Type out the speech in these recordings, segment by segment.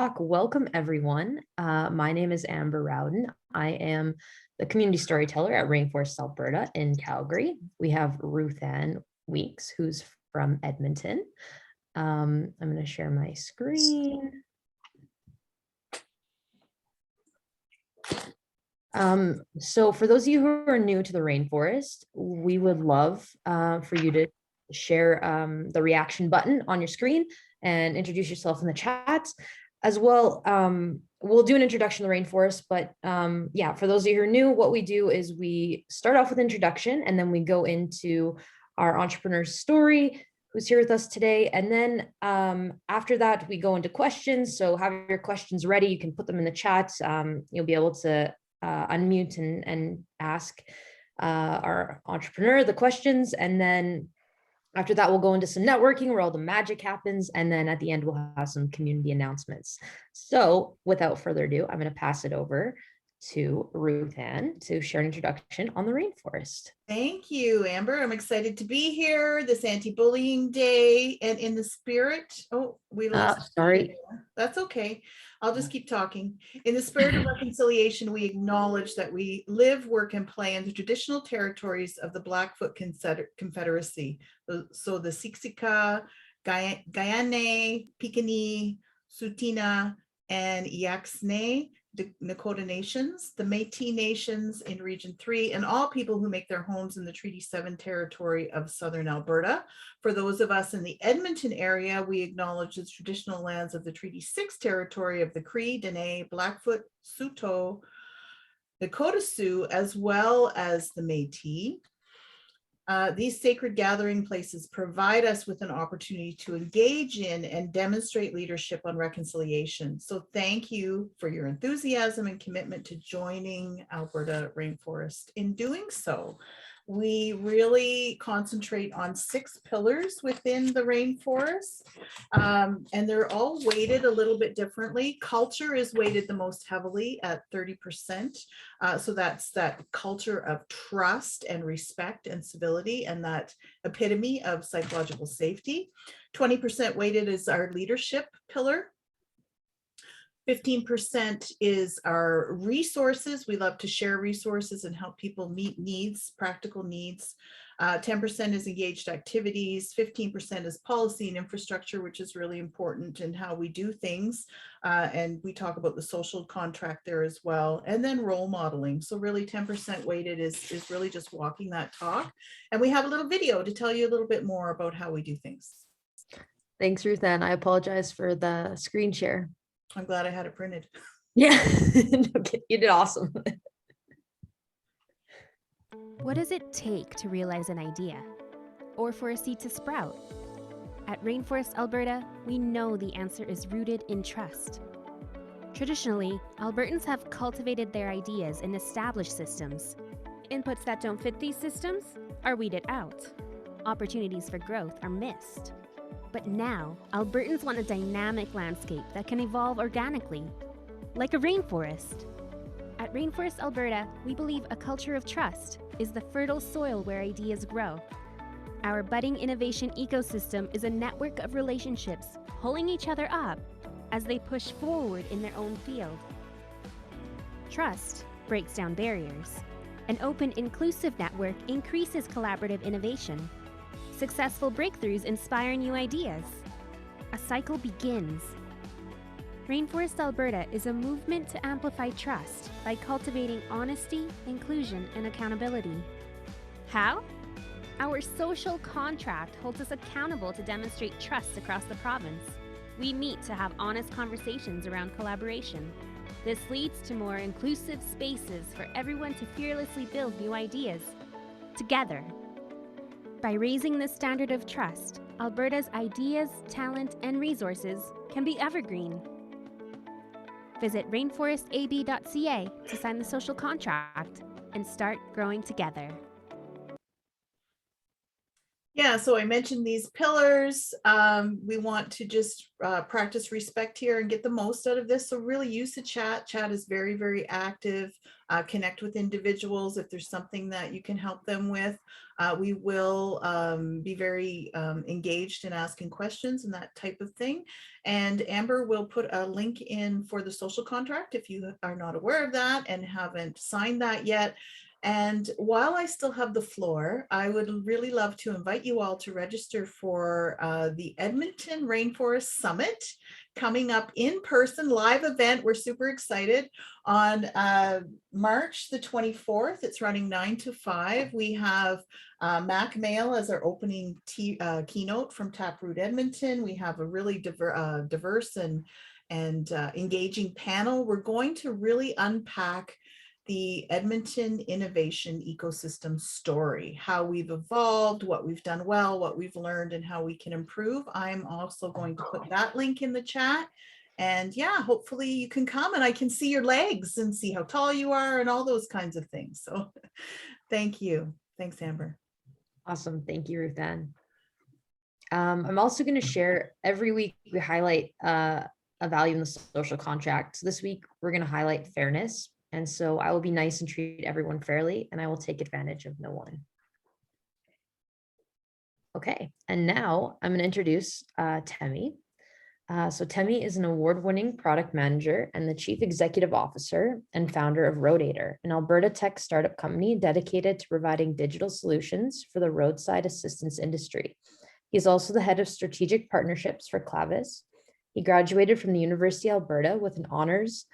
Welcome, everyone. My name is Amber Rowden. I am the community storyteller at Rainforest, Alberta in Calgary. We have Ruth Ann Weeks, who's from Edmonton. I'm going to share my screen. So for those of you who are new to the Rainforest, we would love for you to share the reaction button on your screen and introduce yourself in the chat. As well, we'll do an introduction to the Rainforest, but yeah, for those of you who are new, what we do is we start off with introduction and then we go into our entrepreneur's story, who's here with us today. And then after that, we go into questions. So have your questions ready. You can put them in the chat. You'll be able to unmute and ask our entrepreneur the questions. And then after that, we'll go into some networking where all the magic happens. And then at the end, we'll have some community announcements. So without further ado, I'm going to pass it over to Ruth Ann to share an introduction on the Rainforest. Thank you, Amber. I'm excited to be here this anti-bullying day, and in the spirit, we lost. Sorry. That's okay. I'll just keep talking. In the spirit of reconciliation, we acknowledge that we live, work, and play in the traditional territories of the Blackfoot Confederacy. So the Siksika, Guyane, Piikani, Tsuut'ina, and Yaxne, the Nakota Nations, the Métis Nations in Region 3, and all people who make their homes in the Treaty 7 territory of Southern Alberta. For those of us in the Edmonton area, we acknowledge the traditional lands of the Treaty 6 territory of the Cree, Dene, Blackfoot, Saulteaux, Nakota Sioux, as well as the Métis. These sacred gathering places provide us with an opportunity to engage in and demonstrate leadership on reconciliation. So thank you for your enthusiasm and commitment to joining Alberta Rainforest. In doing so, we really concentrate on 6 pillars within the rainforest, and they're all weighted a little bit differently. Culture is weighted the most heavily at 30%. So that's that culture of trust and respect and civility, and that epitome of psychological safety. 20% weighted is our leadership pillar. 15% is our resources. We love to share resources and help people meet needs, practical needs. 10% is engaged activities. 15% is policy and infrastructure, which is really important in how we do things. And we talk about the social contract there as well. And then role modeling. So really 10% weighted is really just walking that talk. And we have a little video to tell you a little bit more about how we do things. Thanks, Ruth Ann. I apologize for the screen share. I'm glad I had it printed. Yeah, okay. You did awesome. What does it take to realize an idea? Or for a seed to sprout? At Rainforest, Alberta, we know the answer is rooted in trust. Traditionally, Albertans have cultivated their ideas in established systems. Inputs that don't fit these systems are weeded out. Opportunities for growth are missed. But now, Albertans want a dynamic landscape that can evolve organically, like a rainforest. At Rainforest, Alberta, we believe a culture of trust is the fertile soil where ideas grow. Our budding innovation ecosystem is a network of relationships pulling each other up as they push forward in their own field. Trust breaks down barriers. An open, inclusive network increases collaborative innovation. Successful breakthroughs inspire new ideas. A cycle begins. Rainforest Alberta is a movement to amplify trust by cultivating honesty, inclusion, and accountability. How? Our social contract holds us accountable to demonstrate trust across the province. We meet to have honest conversations around collaboration. This leads to more inclusive spaces for everyone to fearlessly build new ideas together. By raising the standard of trust, Alberta's ideas, talent, and resources can be evergreen. Visit rainforestab.ca to sign the social contract and start growing together. Yeah, so I mentioned these pillars. We want to just practice respect here and get the most out of this. So really use the chat. Chat is very, very active. Connect with individuals if there's something that you can help them with. We will be very engaged in asking questions and that type of thing. And Amber will put a link in for the social contract if you are not aware of that and haven't signed that yet. And while I still have the floor, I would really love to invite you all to register for the Edmonton Rainforest Summit coming up in person, live event. We're super excited on March the 24th. It's running 9 to 5. We have Mac Mail as our opening keynote from Taproot Edmonton. We have a really diverse and engaging panel. We're going to really unpack the Edmonton innovation ecosystem story, how we've evolved, what we've done well, what we've learned, and how we can improve. I'm also going to put that link in the chat. And yeah, hopefully you can come and I can see your legs and see how tall you are and all those kinds of things. So thank you. Thanks, Amber. Awesome. Thank you, Ruth Ann. I'm also going to share every week we highlight a value in the social contract. So this week we're going to highlight fairness. And so I will be nice and treat everyone fairly, and I will take advantage of no one. Okay, and now I'm going to introduce Temi. So Temi is an award-winning product manager and the chief executive officer and founder of Roadaider, an Alberta tech startup company dedicated to providing digital solutions for the roadside assistance industry. He's also the head of strategic partnerships for Clavis. He graduated from the University of Alberta with an honors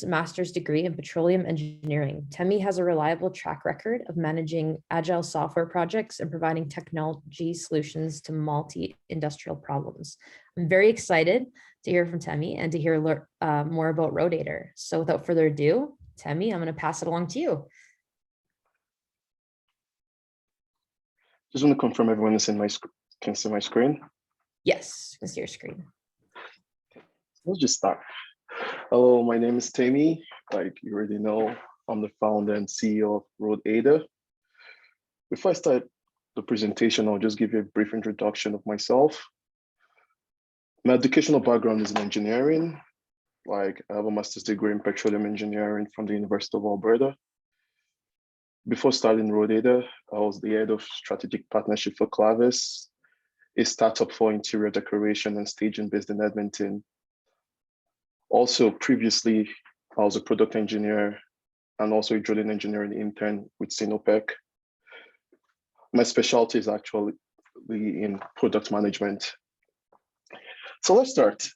master's degree in petroleum engineering. Temi has a reliable track record of managing agile software projects and providing technology solutions to multi-industrial problems. I'm very excited to hear from Temi and to hear more about Roadaider. So without further ado, Temi, I'm going to pass it along to you. Just want to confirm everyone is can see my screen. Yes, I can see your screen. Let's just start. Hello, my name is Temi. Like you already know, I'm the founder and CEO of Roadaider. Before I start the presentation, I'll just give you a brief introduction of myself. My educational background is in engineering. Like I have a master's degree in petroleum engineering from the University of Alberta. Before starting Roadaider, I was the head of strategic partnership for Clavis, a startup for interior decoration and staging based in Edmonton. Also, previously, I was a product engineer and also a drilling engineering intern with Sinopec. My specialty is actually in product management. So let's start.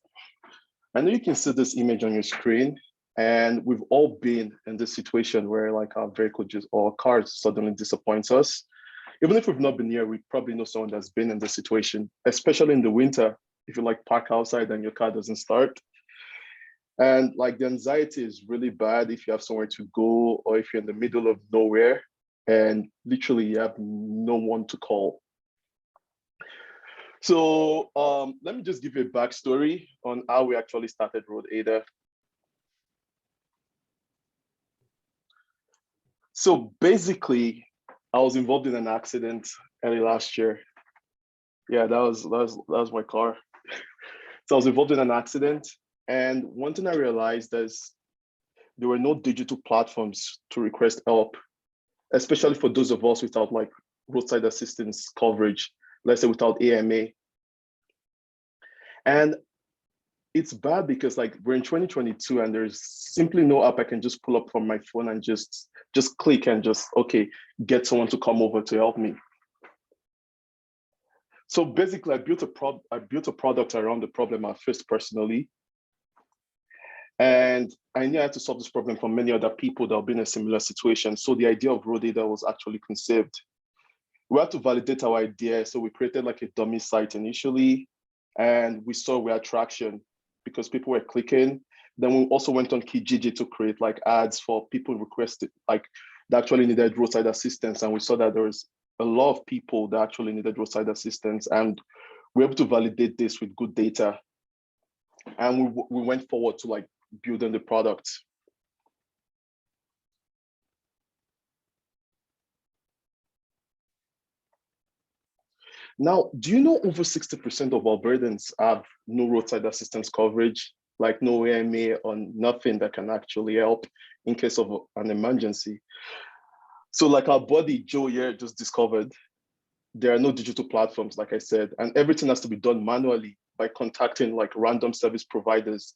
I know you can see this image on your screen, and we've all been in this situation where like our vehicle or our car suddenly disappoints us. Even if we've not been here, we probably know someone that's been in this situation, especially in the winter, if you like park outside and your car doesn't start. And like the anxiety is really bad if you have somewhere to go or if you're in the middle of nowhere and literally you have no one to call. So let me just give you a backstory on how we actually started Roadaider. So basically, I was involved in an accident early last year. Yeah, that was my car. So I was involved in an accident. And one thing I realized is there were no digital platforms to request help, especially for those of us without like roadside assistance coverage, let's say without AMA. And it's bad because like we're in 2022 and there's simply no app I can just pull up from my phone and just click and just, okay, get someone to come over to help me. So basically I built a product around the problem I faced personally. And I knew I had to solve this problem for many other people that have been in a similar situation. So the idea of Roadaider was actually conceived. We had to validate our idea. So we created like a dummy site initially, and we saw we had traction because people were clicking. Then we also went on Kijiji to create like ads for people requested, like that actually needed roadside assistance. And we saw that there was a lot of people that actually needed roadside assistance. And we were able to validate this with good data. And we went forward to like building the product. Now, do you know over 60% of Albertans have no roadside assistance coverage, like no AMA or nothing that can actually help in case of an emergency? So like our buddy Joe here just discovered, there are no digital platforms, like I said, and everything has to be done manually by contacting like random service providers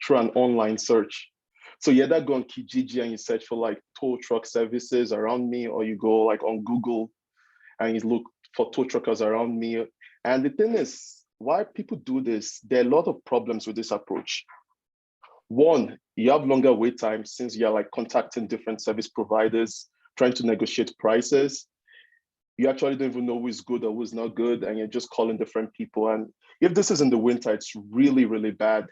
through an online search. So you either go on Kijiji and you search for like tow truck services around me, or you go like on Google and you look for tow truckers around me. And the thing is, why people do this, there are a lot of problems with this approach. One, you have longer wait times since you're like contacting different service providers, trying to negotiate prices. You actually don't even know who is good or who's not good, and you're just calling different people. And if this is in the winter, it's really, really bad.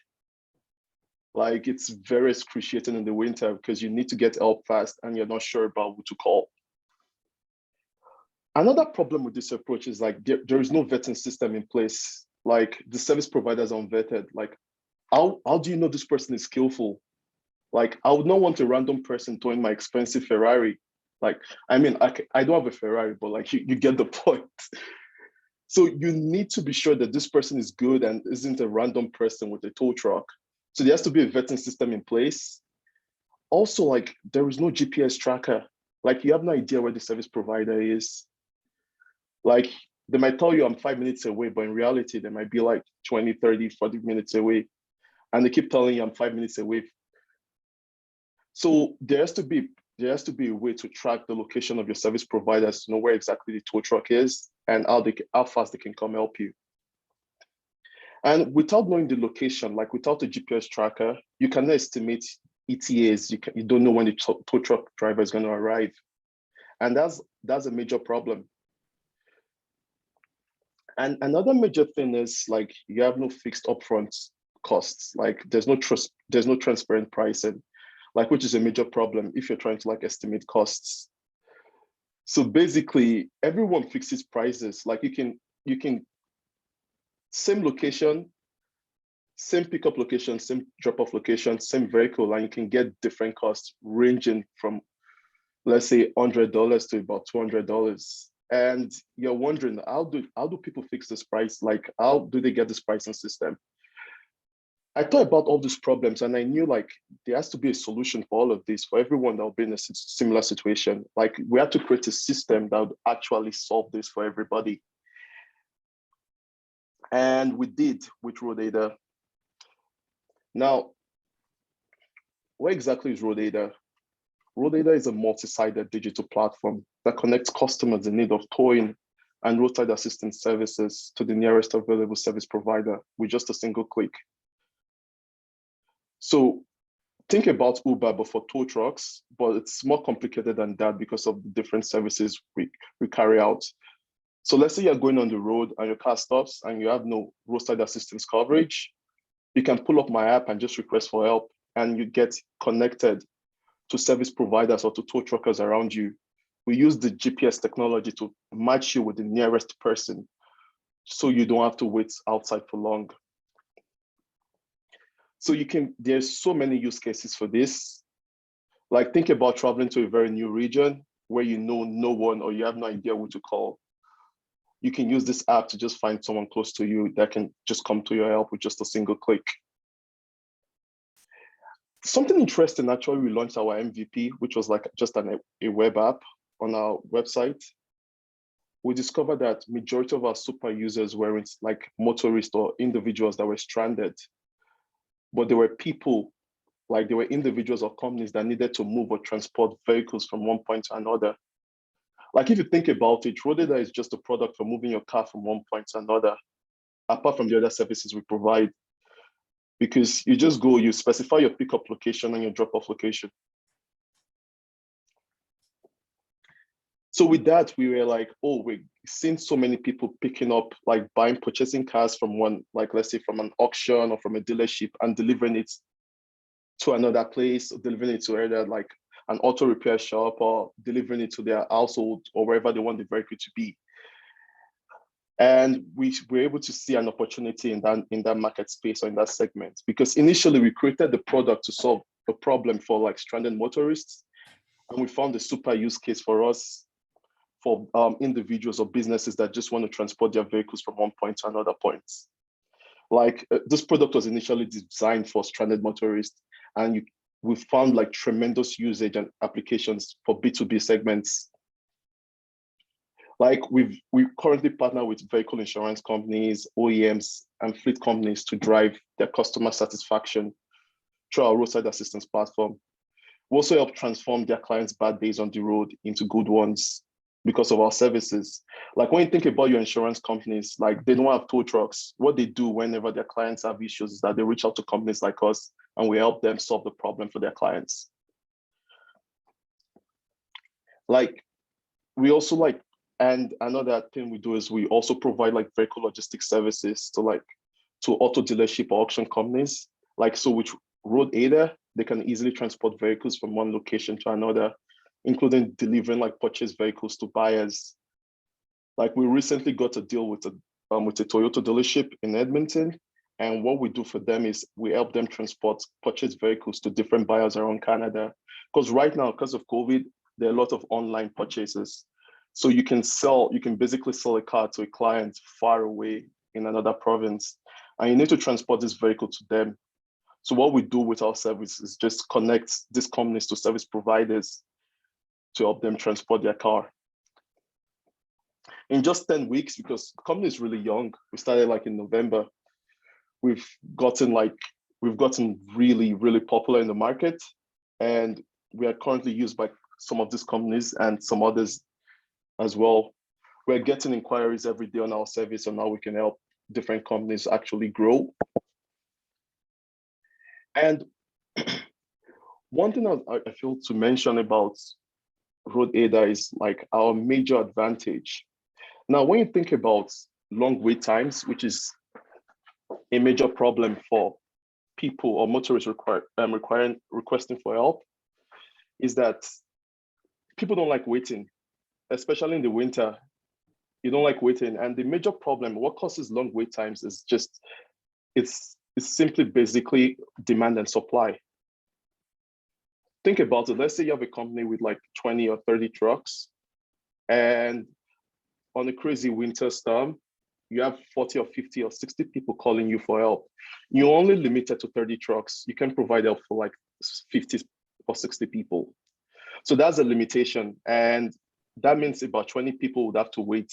Like it's very excruciating in the winter because you need to get help fast and you're not sure about who to call. Another problem with this approach is like there is no vetting system in place. Like the service providers are unvetted. Like how do you know this person is skillful? Like I would not want a random person towing my expensive Ferrari. Like, I mean, I don't have a Ferrari, but like you get the point. So you need to be sure that this person is good and isn't a random person with a tow truck. So there has to be a vetting system in place. Also, like there is no GPS tracker. Like you have no idea where the service provider is. Like they might tell you I'm 5 minutes away, but in reality, they might be like 20, 30, 40 minutes away. And they keep telling you I'm 5 minutes away. So there has to be a way to track the location of your service providers to know where exactly the tow truck is and how fast they can come help you. And without knowing the location, like without a GPS tracker, you cannot estimate ETAs. You don't know when the tow truck driver is going to arrive. And that's a major problem. And another major thing is like you have no fixed upfront costs. Like there's no transparent pricing, like which is a major problem if you're trying to like estimate costs. So basically everyone fixes prices. Like you can same location, same pickup location, same drop-off location, same vehicle, and you can get different costs ranging from, let's say, $100 to about $200. And you're wondering, how do people fix this price? Like, how do they get this pricing system? I thought about all these problems and I knew like there has to be a solution for all of this, for everyone that will be in a similar situation. Like we had to create a system that would actually solve this for everybody. And we did with Roadaider. Now, what exactly is Roadaider? Roadaider is a multi-sided digital platform that connects customers in need of towing and roadside assistance services to the nearest available service provider with just a single click. So think about Uber, but for tow trucks, but it's more complicated than that because of the different services we carry out. So let's say you're going on the road and your car stops and you have no roadside assistance coverage. You can pull up my app and just request for help, and you get connected to service providers or to tow truckers around you. We use the GPS technology to match you with the nearest person so you don't have to wait outside for long. So there's so many use cases for this. Like think about traveling to a very new region where you know no one or you have no idea who to call. You can use this app to just find someone close to you that can just come to your help with just a single click. Something interesting, actually, we launched our MVP, which was like just a web app on our website. We discovered that majority of our super users were like motorists or individuals that were stranded. But there were people, like there were individuals or companies that needed to move or transport vehicles from one point to another. Like if you think about it, Roadaider is just a product for moving your car from one point to another, apart from the other services we provide. Because you just go, you specify your pickup location and your drop-off location. So with that, we were like, oh, we've seen so many people picking up, like purchasing cars from one, like let's say from an auction or from a dealership and delivering it to another place, or delivering it to either like an auto repair shop or delivering it to their household or wherever they want the vehicle to be. And we were able to see an opportunity in that market space or in that segment, because initially we created the product to solve a problem for like stranded motorists. And we found a super use case for us. for individuals or businesses that just want to transport their vehicles from one point to another point. Like this product was initially designed for stranded motorists, and we found like tremendous usage and applications for B2B segments. Like we currently partner with vehicle insurance companies, OEMs, and fleet companies to drive their customer satisfaction through our roadside assistance platform. We also help transform their clients' bad days on the road into good ones because of our services. Like when you think about your insurance companies, like they don't have tow trucks. What they do whenever their clients have issues is that they reach out to companies like us and we help them solve the problem for their clients. Like we also like, and another thing we do is we also provide like vehicle logistics services to auto dealership or auction companies. Like so with Roadaider, they can easily transport vehicles from one location to another, including delivering like purchased vehicles to buyers. Like we recently got a deal with a Toyota dealership in Edmonton. And what we do for them is we help them transport purchased vehicles to different buyers around Canada. Because right now, because of COVID, there are a lot of online purchases. So you can basically sell a car to a client far away in another province, and you need to transport this vehicle to them. So what we do with our service is just connect these companies to service providers to help them transport their car. In just 10 weeks, because the company is really young, we started like in November, we've gotten really, really popular in the market. And we are currently used by some of these companies and some others as well. We're getting inquiries every day on our service on how we can help different companies actually grow. And one thing I feel to mention about Roadaider is like our major advantage. Now, when you think about long wait times, which is a major problem for people or motorists requesting for help, is that people don't like waiting, especially in the winter. You don't like waiting. And the major problem, what causes long wait times is just, it's simply basically demand and supply. Think about it. Let's say you have a company with like 20 or 30 trucks, and on a crazy winter storm, you have 40 or 50 or 60 people calling you for help. You're only limited to 30 trucks. You can provide help for like 50 or 60 people. So that's a limitation. And that means about 20 people would have to wait.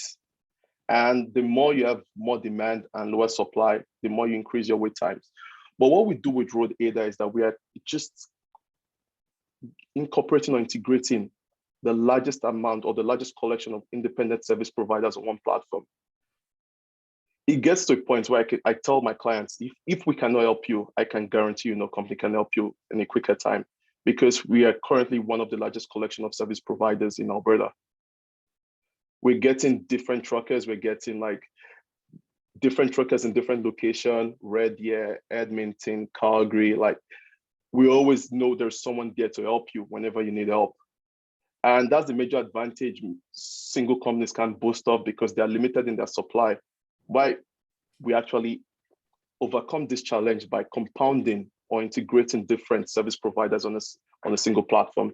And the more you have more demand and lower supply, the more you increase your wait times. But what we do with Roadaider is that we are just incorporating or integrating the largest amount or the largest collection of independent service providers on one platform. It gets to a point where I tell my clients, if we cannot help you, I can guarantee you no company can help you in a quicker time, because we are currently one of the largest collection of service providers in Alberta. We're getting different truckers. We're getting like different truckers in different locations, Red Deer, Edmonton, Calgary. Like we always know there's someone there to help you whenever you need help. And that's the major advantage single companies can't boast of, because they're limited in their supply. Why we actually overcome this challenge by compounding or integrating different service providers on a single platform.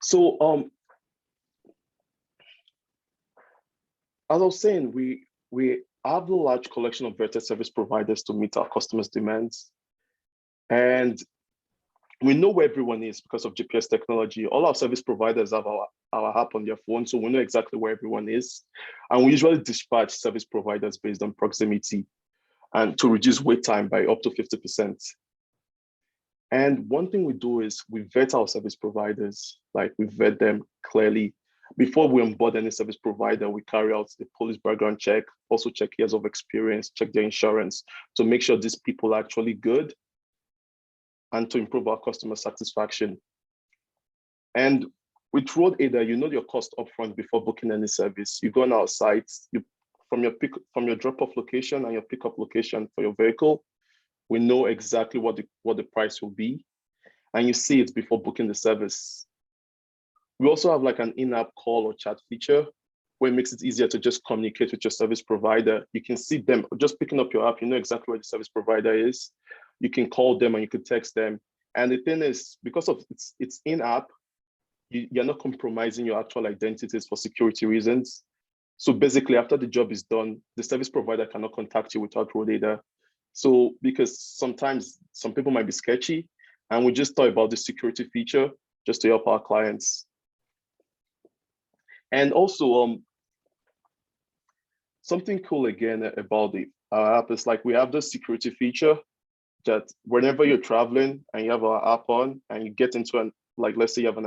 So as I was saying, we have a large collection of vetted service providers to meet our customers' demands. And we know where everyone is because of GPS technology. All our service providers have our app on their phone, so we know exactly where everyone is. And we usually dispatch service providers based on proximity and to reduce wait time by up to 50%. And one thing we do is we vet our service providers, like we vet them clearly. Before we onboard any service provider, we carry out the police background check, also check years of experience, check their insurance to make sure these people are actually good and to improve our customer satisfaction. And with Roadaider, you know your cost upfront before booking any service. You go on our site, from your drop-off location and your pickup location for your vehicle, we know exactly what the price will be, and you see it before booking the service. We also have like an in-app call or chat feature where it makes it easier to just communicate with your service provider. You can see them just picking up your app, you know exactly where the service provider is. You can call them and you can text them. And the thing is, because of it's in-app, you're not compromising your actual identities for security reasons. So basically, after the job is done, the service provider cannot contact you without Roadaider. So because sometimes some people might be sketchy, and we just thought about the security feature just to help our clients. And also, something cool again about our app is like we have the security feature that whenever you're traveling and you have our app on and you get into like let's say you have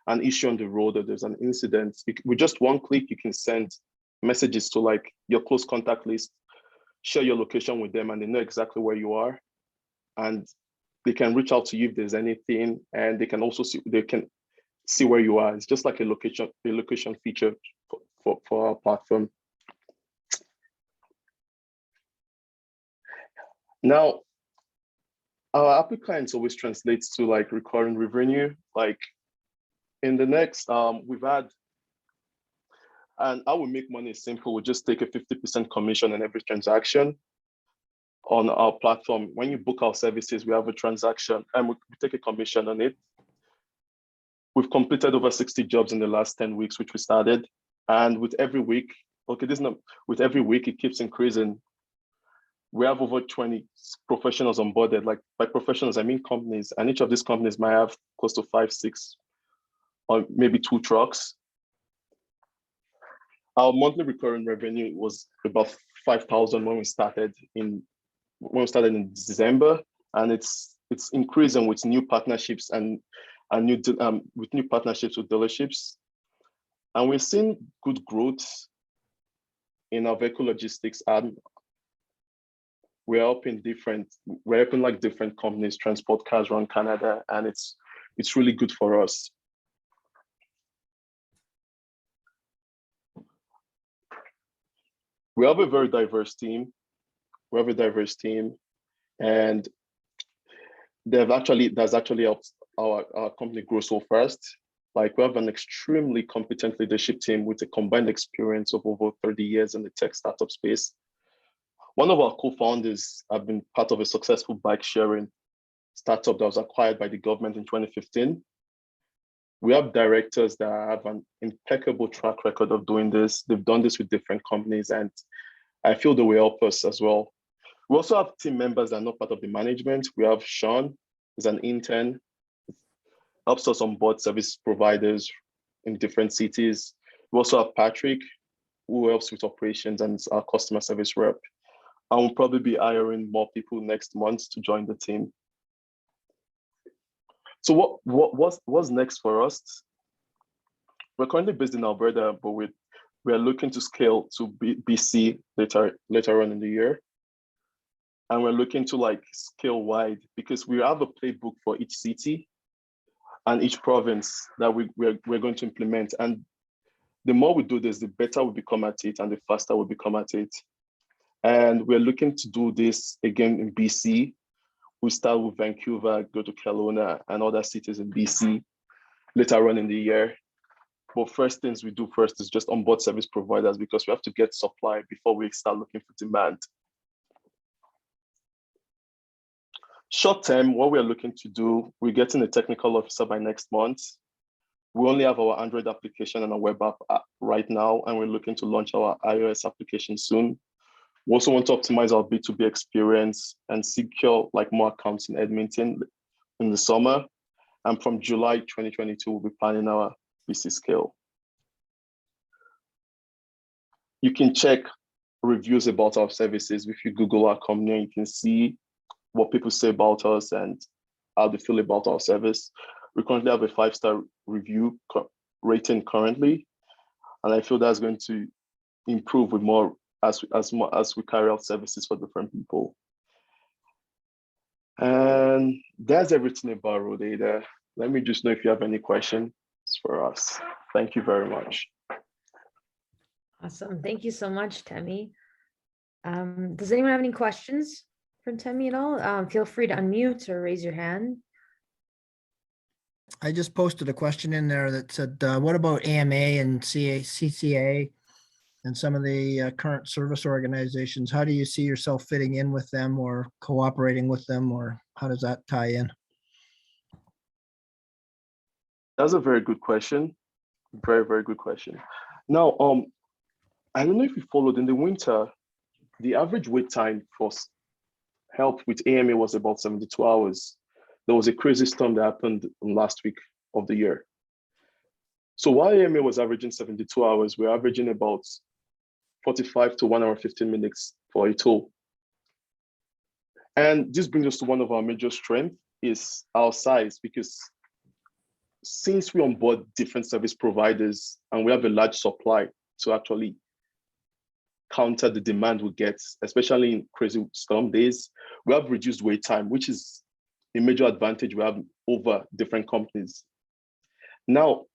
an issue on the road or there's an incident, with just one click, you can send messages to like your close contact list, share your location with them, and they know exactly where you are. And they can reach out to you if there's anything, and they can also see where you are. It's just like a location feature for our platform. Now, our Apple clients always translates to like recurring revenue. Like in the next, we've had, and how we make money is simple. We just take a 50% commission on every transaction on our platform. When you book our services, we have a transaction and we take a commission on it. We've completed over 60 jobs in the last 10 weeks, which we started. And with every week, with every week, it keeps increasing. We have over 20 professionals onboarded. Like by professionals, I mean companies, and each of these companies might have close to 5, 6, or maybe 2 trucks. Our monthly recurring revenue was about 5,000 when we started in December, and it's increasing with new partnerships and with new partnerships with dealerships. And we're seeing good growth in our vehicle logistics, and we're helping like different companies transport cars around Canada, and it's really good for us. We have a very diverse team. And that's actually helped our company grow so fast. Like we have an extremely competent leadership team with a combined experience of over 30 years in the tech startup space. One of our co-founders have been part of a successful bike sharing startup that was acquired by the government in 2015. We have directors that have an impeccable track record of doing this. They've done this with different companies, and I feel they will help us as well. We also have team members that are not part of the management. We have Sean, who's an intern, helps us onboard service providers in different cities. We also have Patrick, who helps with operations and is our customer service rep. And we'll probably be hiring more people next month to join the team. So what's next for us? We're currently based in Alberta, but we are looking to scale to BC later on in the year. And we're looking to like scale wide because we have a playbook for each city and each province that we're going to implement. And the more we do this, the better we become at it and the faster we become at it. And we're looking to do this again in BC. We start with Vancouver, go to Kelowna and other cities in BC later on in the year. But first things we do first is just onboard service providers because we have to get supply before we start looking for demand. Short term, what we're looking to do, we're getting a technical officer by next month. We only have our Android application and a web app right now, and we're looking to launch our iOS application soon. We also want to optimize our B2B experience and secure like more accounts in Edmonton in the summer. And from July 2022, we'll be planning our BC scale. You can check reviews about our services. If you Google our company, you can see what people say about us and how they feel about our service. We currently have a 5-star review rating currently, and I feel that's going to improve with more as we carry out services for different people. And that's everything about Roadaider. Let me just know if you have any questions for us. Thank you very much. Awesome. Thank you so much, Temi. Does anyone have any questions for Temi at all? Feel free to unmute or raise your hand. I just posted a question in there that said, what about AMA and CCA and some of the current service organizations? How do you see yourself fitting in with them or cooperating with them, or how does that tie in? That's a very good question. Very, very good question. Now, I don't know if you followed in the winter, the average wait time for help with AMA was about 72 hours. There was a crazy storm that happened last week of the year. So while AMA was averaging 72 hours, we're averaging about 45 to 1 hour 15 minutes for a tool. And this brings us to one of our major strengths is our size, because since we onboard different service providers and we have a large supply to actually counter the demand we get, especially in crazy storm days, we have reduced wait time, which is a major advantage we have over different companies. Now,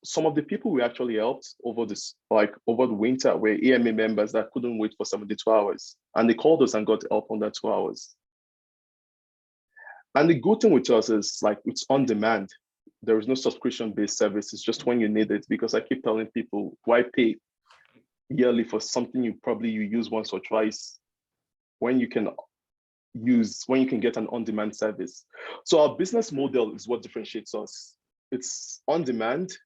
some of the people we actually helped over over the winter were AMA members that couldn't wait for 72 hours, and they called us and got help under 2 hours. And the good thing with us is it's on demand. There is no subscription-based service. It's just when you need it, because I keep telling people, why pay yearly for something you use once or twice when you can get an on-demand service. So our business model is what differentiates us. It's on demand.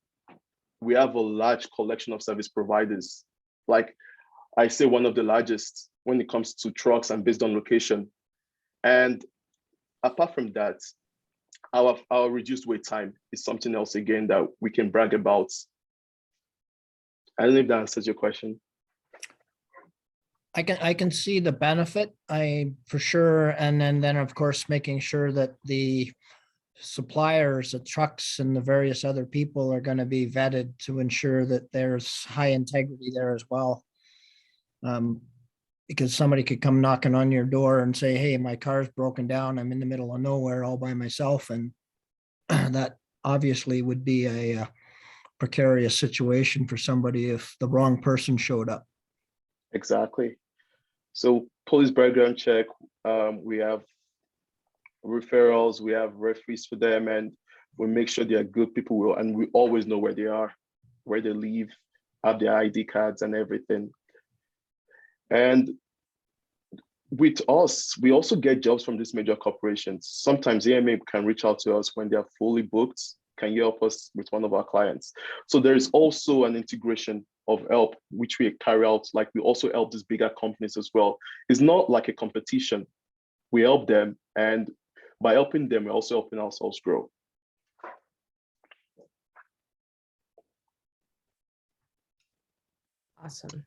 We have a large collection of service providers. Like I say, one of the largest when it comes to trucks and based on location. And apart from that, our reduced wait time is something else again that we can brag about. I don't know if that answers your question. I can see the benefit, for sure. And then of course, making sure that the suppliers, the trucks and the various other people are going to be vetted to ensure that there's high integrity there as well. Because somebody could come knocking on your door and say, hey, my car's broken down. I'm in the middle of nowhere all by myself. And that obviously would be a precarious situation for somebody if the wrong person showed up. Exactly. So police background check, we have referrals, we have referees for them, and we make sure they are good people, and we always know where they are, where they live, have their ID cards and everything. And with us, we also get jobs from these major corporations. Sometimes AMA can reach out to us when they are fully booked. Can you help us with one of our clients? So there is also an integration of help, which we carry out. Like we also help these bigger companies as well. It's not like a competition. We help them, and by helping them, we're also helping ourselves grow. Awesome.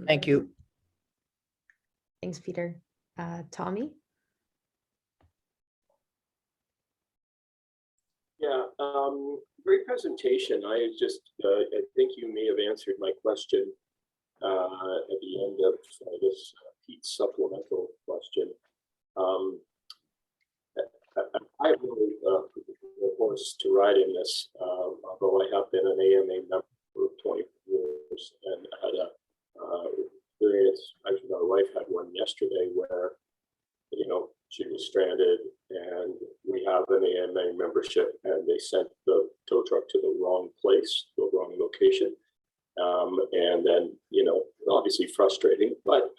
Thank you. Thanks, Peter. Tommy? Yeah, great presentation. I think you may have answered my question at the end of this Pete's supplemental question. I really the horse to ride in this, although I have been an AMA member for 20 years and had a experience. Actually, my wife had one yesterday where, she was stranded, and we have an AMA membership, and they sent the tow truck to the wrong place, the wrong location. And then, obviously frustrating, but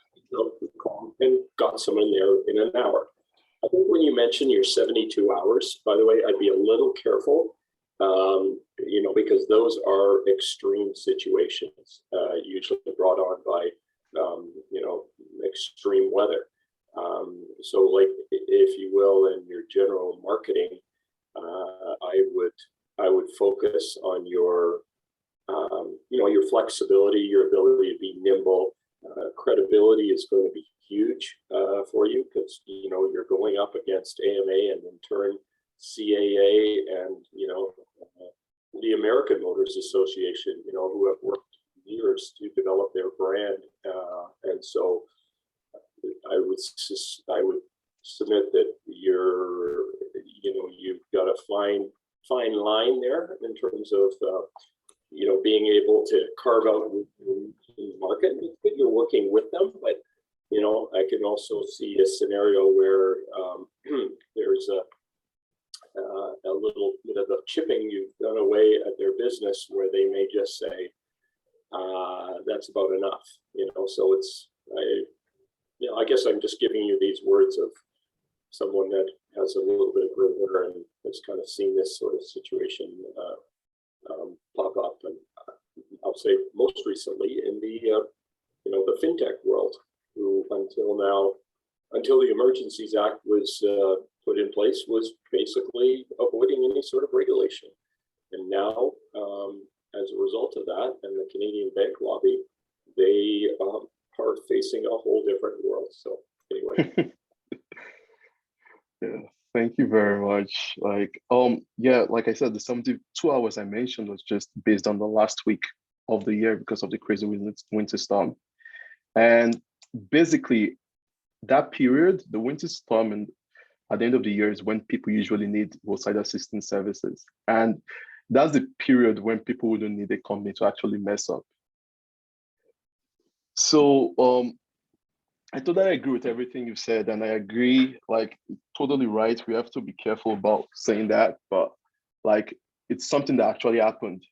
we called and got someone there in an hour. I think when you mention your 72 hours, by the way, I'd be a little careful, because those are extreme situations, usually brought on by, extreme weather. So like, if you will, in your general marketing, I would focus on your, your flexibility, your ability to be nimble. Credibility is going to be huge for you, because you're going up against AMA and in turn CAA and the American Motors Association, who have worked years to develop their brand, and so I would submit that you've got a fine line there in terms of being able to carve out the market. It's good you're working with them, but I can also see a scenario where there's a little bit of a chipping you've done away at their business, where they may just say that's about enough. So it's I guess I'm just giving you these words of someone that has a little bit of gray hair and has kind of seen this sort of situation pop up, and I'll say most recently in the the fintech world, who until the Emergencies Act was put in place, was basically avoiding any sort of regulation. And now, as a result of that, and the Canadian bank lobby, they are facing a whole different world. So anyway. Yeah, thank you very much. Like, yeah, like I said, the 72 hours I mentioned was just based on the last week of the year because of the crazy winter storm. And basically, that period, the winter storm, and at the end of the year is when people usually need roadside assistance services. And that's the period when people wouldn't need a company to actually mess up. So I totally agree with everything you've said, and I agree, like, totally right. We have to be careful about saying that, but like, it's something that actually happened.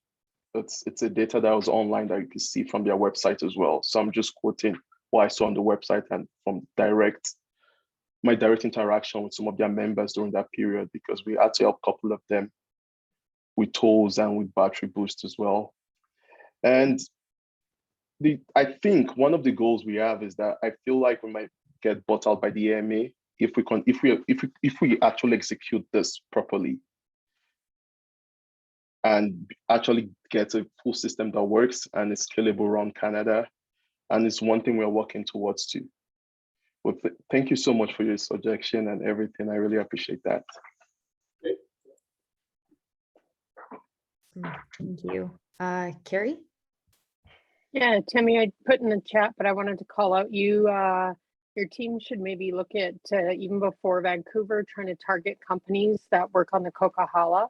It's a data that was online that you can see from their website as well. So I'm just quoting what I saw on the website and from my direct interaction with some of their members during that period, because we had to help a couple of them with tools and with battery boost as well. And I think one of the goals we have is that I feel like we might get bought out by the AMA if we actually execute this properly and actually get a full system that works and is scalable around Canada. And it's one thing we're working towards too. But thank you so much for your suggestion and everything. I really appreciate that. Thank you. Carrie? Yeah, Temi, I put in the chat, but I wanted to call out you. Your team should maybe look at, even before Vancouver, trying to target companies that work on the Coquihalla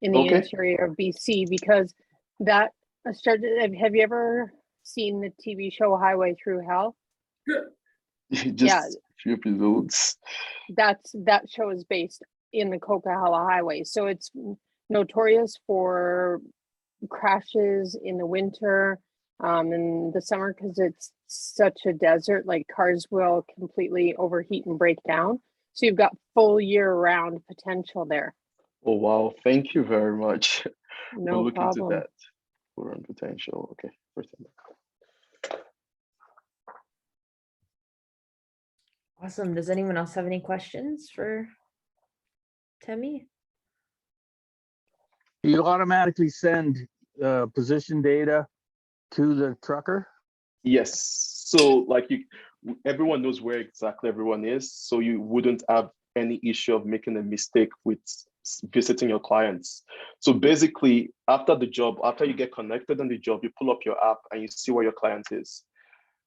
in the interior of BC, because that started. Have you ever seen the TV show Highway Through Hell? Just a few episodes. That show is based in the Coquihalla Highway, so it's notorious for crashes in the winter, in the summer, because it's such a desert. Like, cars will completely overheat and break down. So you've got full year-round potential there. Oh wow! Thank you very much. No we'll look problem. into that. We're on potential. Okay. Awesome. Does anyone else have any questions for Temi? You automatically send position data to the trucker? Yes. So like everyone knows where exactly everyone is. So you wouldn't have any issue of making a mistake with visiting your clients. So basically, after you get connected on the job, you pull up your app and you see where your client is.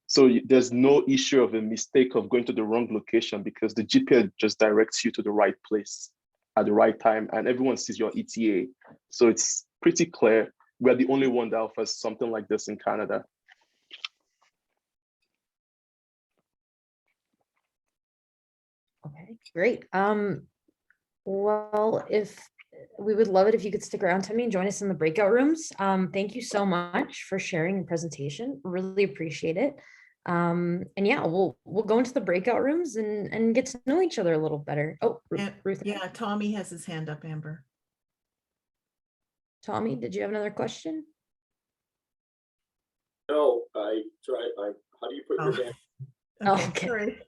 So there's no issue of a mistake of going to the wrong location, because the GPS just directs you to the right place at the right time, and everyone sees your ETA. So it's pretty clear. We're the only one that offers something like this in Canada. Okay, great. Well, we would love it if you could stick around, Temi, and join us in the breakout rooms. Thank you so much for sharing your presentation. Really appreciate it. And yeah, we'll go into the breakout rooms and get to know each other a little better. Oh, Ruth. Yeah, Tommy has his hand up, Amber. Tommy, did you have another question? No, I tried. How do you put your hand? Okay. Sorry.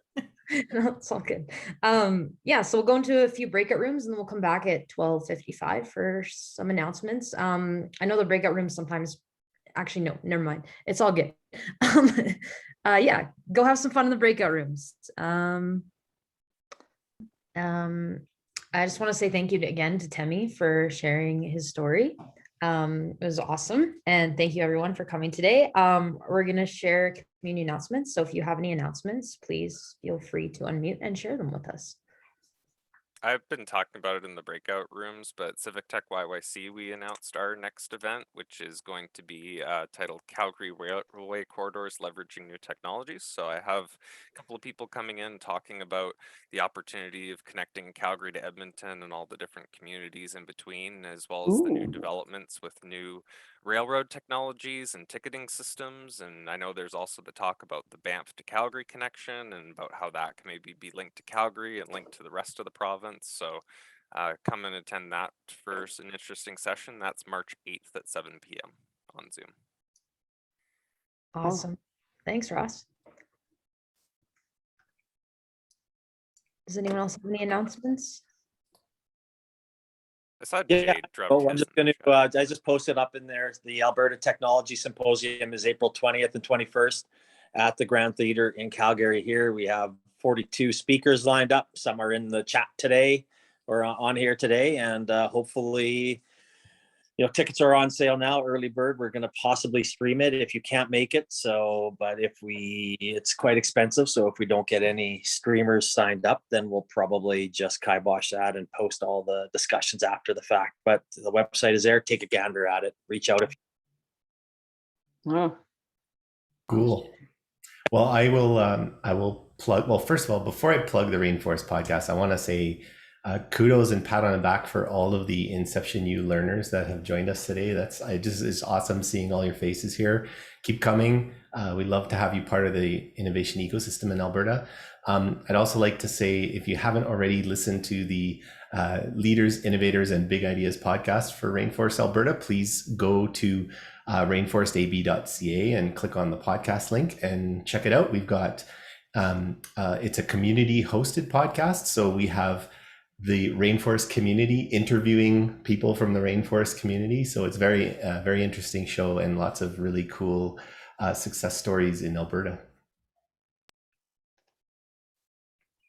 No, it's all good. Yeah, so we'll go into a few breakout rooms and then we'll come back at 12:55 for some announcements. I know the breakout rooms sometimes, actually, no, never mind. It's all good. Yeah, go have some fun in the breakout rooms. I just want to say thank you again to Temi for sharing his story. It was awesome. And thank you everyone for coming today. We're going to share community announcements. So if you have any announcements, please feel free to unmute and share them with us. I've been talking about it in the breakout rooms, but Civic Tech YYC, we announced our next event, which is going to be titled Calgary Railway Corridors Leveraging New Technologies. So I have a couple of people coming in talking about the opportunity of connecting Calgary to Edmonton and all the different communities in between, as well as the new developments with new railroad technologies and ticketing systems. And I know there's also the talk about the Banff to Calgary connection and about how that can maybe be linked to Calgary and linked to the rest of the province. So come and attend that for an interesting session. That's March 8th at 7 p.m. on Zoom. Awesome. Thanks, Ross. Does anyone else have any announcements? I saw Yeah, Jade drop. I'm just going to, I just posted up in there, the Alberta Technology Symposium is April 20th and 21st at the Grand Theater in Calgary here. We have 42 speakers lined up. Some are in the chat today or on here today. And hopefully, tickets are on sale now, early bird. We're going to possibly stream it if you can't make it. So, but it's quite expensive. So if we don't get any streamers signed up, then we'll probably just kibosh that and post all the discussions after the fact. But the website is there. Take a gander at it. Reach out if. Oh. Cool. Well, I will plug. Well, first of all, before I plug the Rainforest podcast, I want to say kudos and pat on the back for all of the Inception U learners that have joined us today. It's awesome seeing all your faces here. Keep coming. We'd love to have you part of the innovation ecosystem in Alberta. I'd also like to say, if you haven't already listened to the Leaders, Innovators, and Big Ideas podcast for Rainforest Alberta, please go to rainforestab.ca and click on the podcast link and check it out. We've got, it's a community hosted podcast. So we have the rainforest community interviewing people from the rainforest community. So it's very interesting show and lots of really cool success stories in Alberta.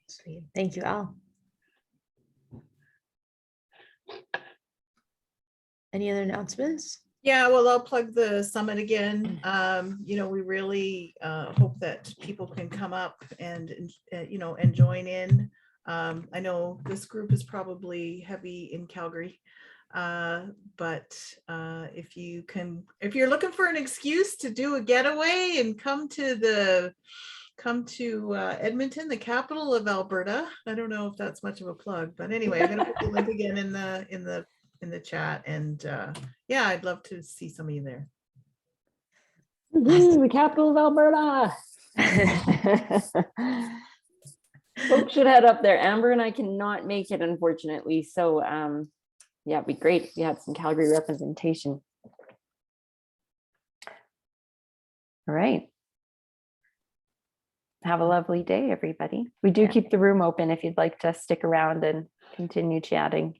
Sweet. Thank you, Al. Any other announcements? Yeah, well, I'll plug the summit again. We really hope that people can come up and join in. I know this group is probably heavy in Calgary, but if you're looking for an excuse to do a getaway and come to Edmonton, the capital of Alberta. I don't know if that's much of a plug, but anyway, I'm gonna put the link again in the chat, and yeah, I'd love to see some of you there. The capital of Alberta. Folks should head up there. Amber and I cannot make it, unfortunately. So yeah, it'd be great if you had some Calgary representation. All right. Have a lovely day, everybody. We do keep the room open if you'd like to stick around and continue chatting.